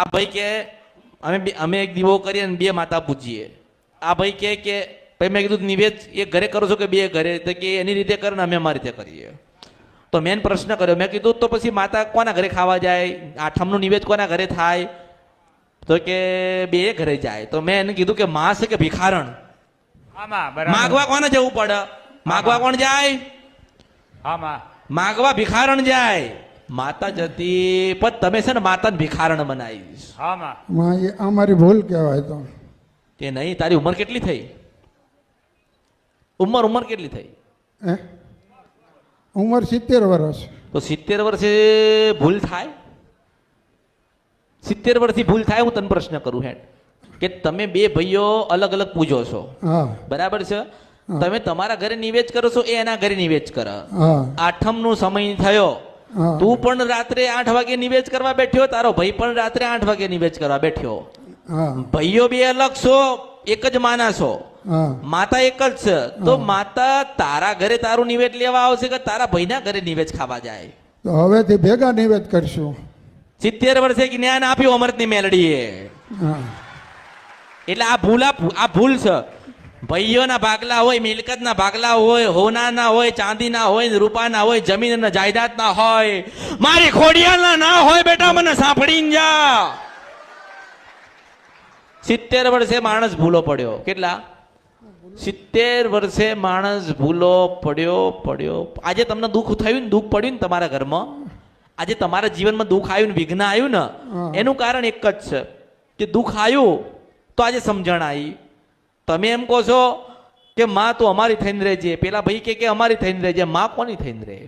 આ ભાઈ કે અમે એક દીવો કરીએ ને 2 માતા પૂજીએ. આ ભાઈ કે ભાઈ મેં કીધું નિવેદ એક ઘરે કરો છો કે 2 ઘરે? તો કે એની રીતે કરે ને અમે અમારી રીતે કરીએ. તો મેં પ્રશ્ન કર્યો, મેં કીધું તો પછી માતા કોના ઘરે ખાવા જાય? આઠમનું નિવેદ કોના ઘરે થાય? તો કે 2 ઘરે જાય. તો મેં એને કીધું કે માં છે કે ભિખારણ? માગવા કોને જવું પડે? માગવા કોણ જાય? માગવા ભિખારણ જાય. માતા જતી પણ તમે છે ને માતાને ભિખારણ બનાવીશ. અમારી ભૂલ કહેવાય. તો કે નહીં, તારી ઉંમર કેટલી થઈ? ઉંમર કેટલી થઈ? ઉંમર 70 વર્ષ. તો 70 વર્ષે ભૂલ થાય? 70 વર્ષથી ભૂલ થાય? હું તને પ્રશ્ન કરું હેડ કે તમે 2 ભાઈઓ અલગ અલગ પૂજો છો, બરાબર છે? તમે તમારા ઘરે નિવેદ કરો છો, એ એના ઘરે નિવેદ કરે. આઠમનો સમય થયો, તું પણ રાત્રે 8 વાગે નિવેદ કરવા બેઠ્યો, તારો ભાઈ પણ રાત્રે 8 વાગે નિવેદ કરવા બેઠ્યો. ભાઈઓ 2 અલગ છો, એક જ માના છો, માતા એક જ છે. તો માતા તારા ઘરે તારું નિવેદ લેવા આવશે કે તારા ભાઈના ઘરે નિવેદ ખાવા જાય? તો હવેથી ભેગા નિવેદ કરશું. 70 વર્ષે જ્ઞાન આપ્યું અમૃતની મેલડીએ. એટલે આ ભૂલ છે. ભાઈઓના ભાગલા હોય, મિલકતના ભાગલા હોય, હોનાના હોય, ચાંદીના હોય, રૂપાના હોય, જમીન અને જાયદાદના હોય, મારી ખોડિયાના ના હોય. બેટા મને સાંભળીને જા. 70 વર્ષે માણસ ભૂલો પડ્યો. કેટલા? 70 વર્ષે માણસ ભૂલો પડ્યો. આજે તમને દુઃખ થયું ને, દુઃખ પડ્યું ને તમારા ઘરમાં, આજે તમારા જીવનમાં દુઃખ આવ્યું ને, વિઘ્ન આવ્યું ને, એનું કારણ એક જ છે કે દુઃખ આવ્યું તો આજે સમજણ આવી. તમે એમ કહો છો કે માં તું અમારી થઈને રહેજે, પેલા ભાઈ કે અમારી થઈને રહેજે. માં કોની થઈને રહે?